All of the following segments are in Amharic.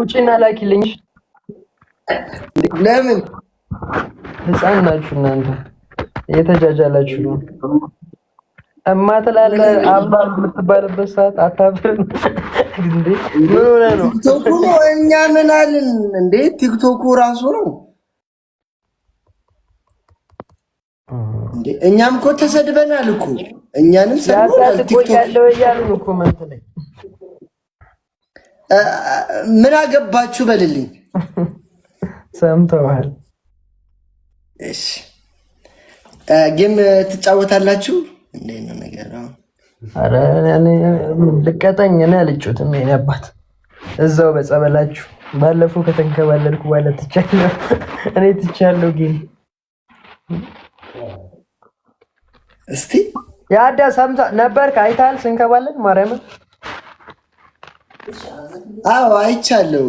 ውጪና ላኪልኝ። ለምን ህፃን ናችሁ እናንተ እየተጃጃላችሁ ነው? እማ ትላለህ አባ የምትባልበት ሰዓት አታፍርም እንዴ? ምን ሆነ ነው? ቲክቶኩ ነው። እኛ ምን አልን እንዴ? ቲክቶኩ ራሱ ነው እንዴ? እኛም እኮ ተሰድበናል እኮ እኛንም ሰድበናል። ቲክቶክ ያለው ያሉን እኮ ማለት ምን አገባችሁ በልልኝ። ሰምተዋል። እሺ ጌም ትጫወታላችሁ? እንዴት ነው ነገር? አረ እኔ ልቀጠኝ እኔ አልጮትም። የኔ አባት እዛው በጸበላችሁ ባለፈው ከተንከባለልኩ በኋላ ትቻለሁ። እኔ ትቻለሁ። ጌም እስቲ ያዳ ሰምታ ነበርክ? አይታል ስንከባለል ማርያም። አዎ አይቻለሁ።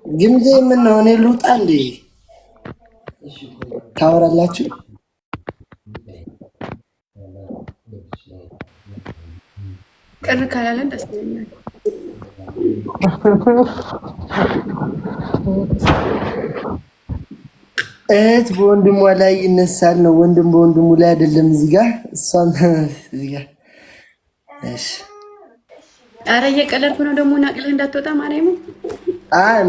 ግምዜ ምን ነው? እኔ ልውጣ እንዴ? ታወራላችሁ? ቅር ካላለን ደስ ይለኛል። እህት በወንድሟ ላይ ይነሳል ነው፣ ወንድም በወንድሙ ላይ አይደለም። እዚህ ጋር እሷም እዚህ ጋር እሺ። አረ እየቀለድኩ ነው ደግሞ ናቅልህ እንዳትወጣ ማርያም።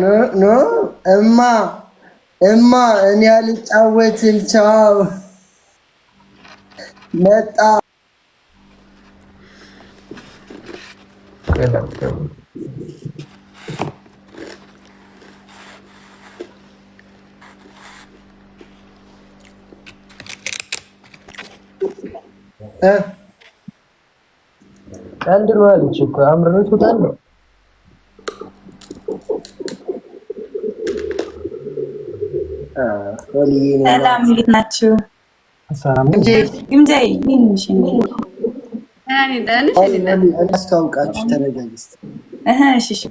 ኖ ኖ እማ እኔ አልጫወትም። ቻው መጣ። አንድ ነው አለች እኮ አምረን ትወጣለህ። ሰላም እንዴት ናችሁ? ሰላም ግምጃይ ምንሽ ነው? አስተዋውቃችሁ ተረጋጊ እስኪ። እሺ እሺ።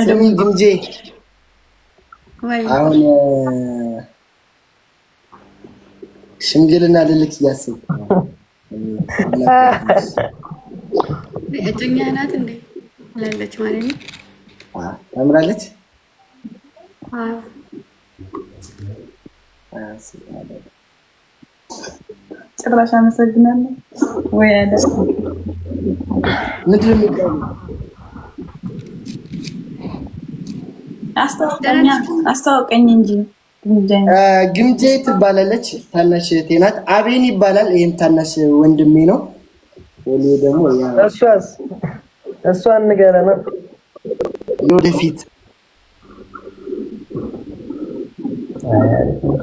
ስሚ ግምጄ፣ አሁን ሽምግልና ልልክ እያሰብኩ ነው። እጮኛ ናት እንዴ? ላለች ማለት ነው። ታምራለች። ጭራሽ አመሰግናለሁ። ወይ አለ ምንድን ነው የሚባለው? አስተዋውቀኝ እንጂ ግምጄ ትባላለች። ታናሽ እህቴ ናት። አቤን ይባላል። ይሄም ታናሽ ወንድሜ ነው። ወሌ ደግሞ እሷን ንገረና ወደፊት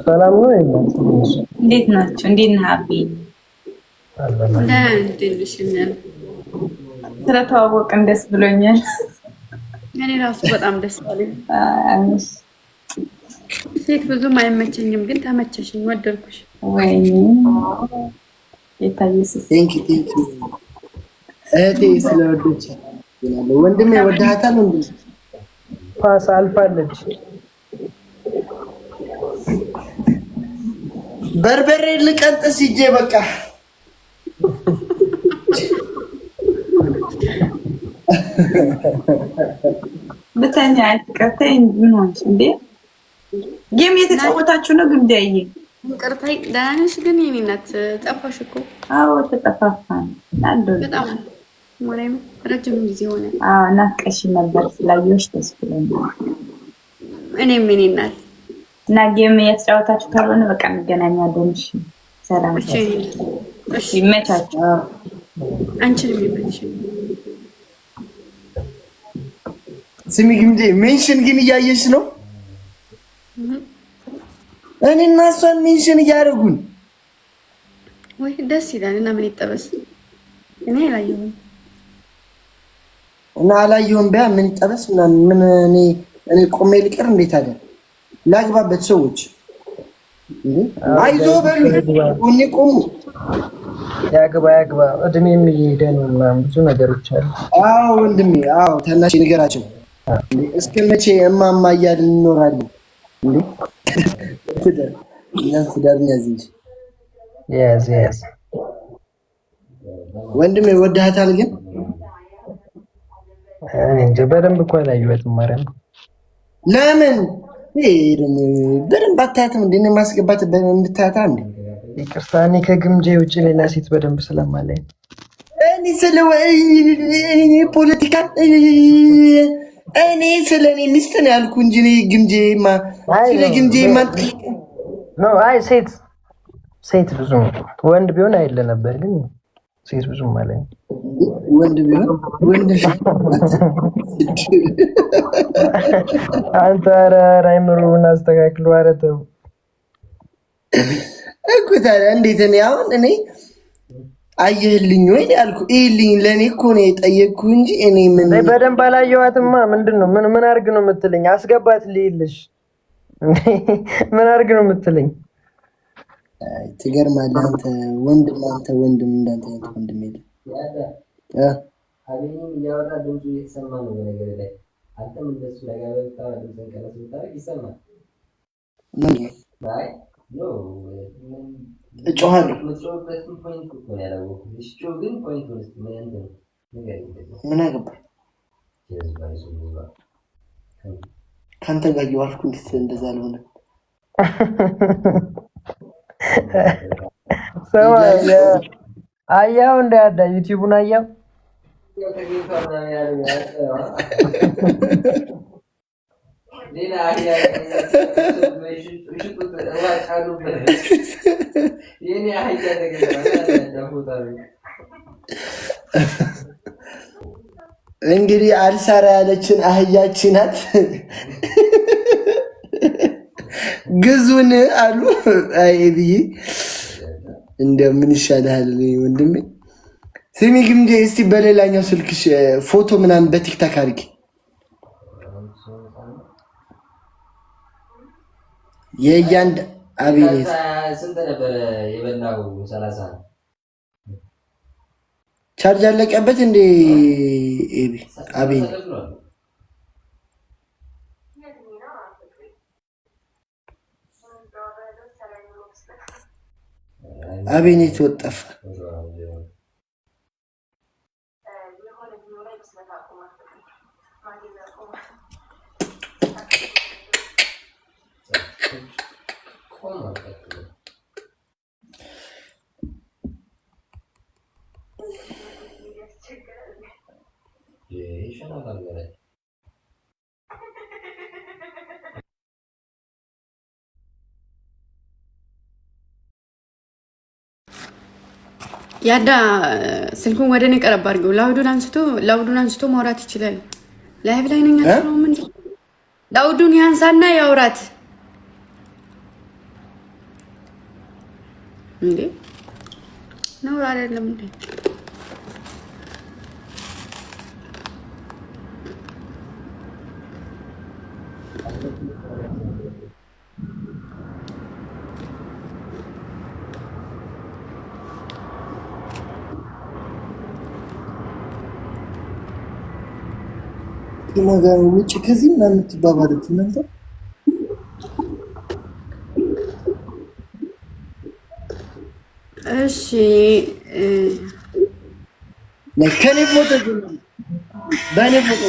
ሰላም ነው። እንዴት ናችሁ? እንዴት ነህ አቤ? ስለተዋወቅን ደስ ብሎኛል። እኔ ራሱ በጣም ደስ አለኝ። ሴት ብዙም አይመቸኝም፣ ግን ተመቸሽኝ፣ ወደድኩሽ። ወይኔ የታየስ ቴንክ ዩ እህቴ ስለወደድሽ። ወንድሜ ወደሃታል እንዴ? ፓስ አልፋለች። በርበሬ ልቀንጥስ ሂጄ በቃ በተኛ አይቀርተኝ። ምን ሆነሽ እንዴ? ጌም እየተጫወታችሁ ነው? ግምዳዬ ይቅርታይ። ደህና ነሽ? ግን የኔ እናት ጠፋሽ እኮ። አዎ ተጠፋፋን። በጣም ማርያም ረጅም ጊዜ ሆነ። ናፍቀሽ ነበር። ስላየሁሽ ደስ ብሎኛል። እኔም የኔ እናት እና ጌም እየተጫወታችሁ ካልሆነ በቃ እንገናኛለን። እሺ ሰላም። እሺ ይመቻችሁ። አንቺንም ይመችሽ። ስሚ ግምጄ፣ ሜንሽን ግን እያየሽ ነው? እኔ እና እሷን ሜንሽን እያደረጉን ወይ ደስ ይላል። እና ምን ይጠበስ? እኔ አላየሁም እና አላየሁም። ቢያ ምን ይጠበስ? ምን እኔ ቆሜ ልቀር እንዴት አለ ላግባበት። ሰዎች አይዞ በሉ እኔ ቆሙ ያግባ እድሜም እየሄደ ነው ምናምን ብዙ ነገሮች አሉ። አዎ ወንድሜ፣ አዎ ታናሽ ንገራቸው። እስከ መቼ እማማ እያልን እንኖራለን እንዴ? ትዳር ያዝ እንጂ ያዝ ወንድሜ። ወደሃታል ግን እኔ እንጃ በደንብ እኮ አላየኋትም። ማርያም ለምን በደንብ አታያትም? እንደ ማስገባት እንድታያታ እንዴ? ይቅርታ፣ እኔ ከግምጄ ውጭ ሌላ ሴት በደንብ ስለማላይ እኔ ስለ ፖለቲካ እኔ ስለ እኔ ሚስት ነው ያልኩ እንጂ ግምጄማ ስለ ግምጄማ ነው። አይ ሴት ብዙ ወንድ ቢሆን አይደለ ነበር፣ ግን ሴት ብዙ ማለት ነው። ወንድ ቢሆን አንተ ኧረ አይምሮህን አስተካክሉ። ኧረ ተው እኮ ታዲያ እንዴት እኔ አየህልኝ ወይ ያልኩ ይልኝ ለኔ እኮ ነው የጠየቅኩ እንጂ እኔ ምን በደንብ አላየኋትማ። ምንድነው ምን አድርግ ነው የምትለኝ? አስገባት ልይልሽ ምን አድርግ ነው የምትለኝ? ትገርማለህ አንተ ወንድም እንዳንተ አይነት ወንድም የለም። አቤኔም እያወራ ድምፁ እየተሰማ ነው። በነገር ላይ አንተም እንደሱ ለጋበታ ድምፅን ቀነስ ብታደርግ ይሰማል። እጮሃለሁ። ምን አገባኝ ከአንተ ጋር እየዋልኩ እንዴት እንደዛ አልሆነ? ሰው አያው እንዳያዳ ዩቲዩቡን አያው እንግዲህ አልሰራ ያለችን አህያችን ናት። ግዙን አሉ። አይ ብዬ እንደምን ይሻልሃል ወንድሜ? ስሚ ግምጄ፣ እስቲ በሌላኛው ስልክሽ ፎቶ ምናምን በቲክታክ አድርጊ። የእያንድ አቤኔት ስንት ነበረ የበላው? 30 ቻርጅ አለቀበት እንዴ? አቤኔ አቤኔት ወጠፋ። ያዳ ስልኩን ወደ እኔ ቀረብ አድርገው። ላውዱን አንስቶ ማውራት ይችላል። ላይቭ ላይ ነኝ አትለው ምን? ላውዱን ያንሳና ያውራት እንዴ? ነው አይደለም እንዴ? ነገር ውጭ ከዚህ ምናምን የምትባባሉት እናንተ እሺ። ከኔ ፎቶ በእኔ ፎቶ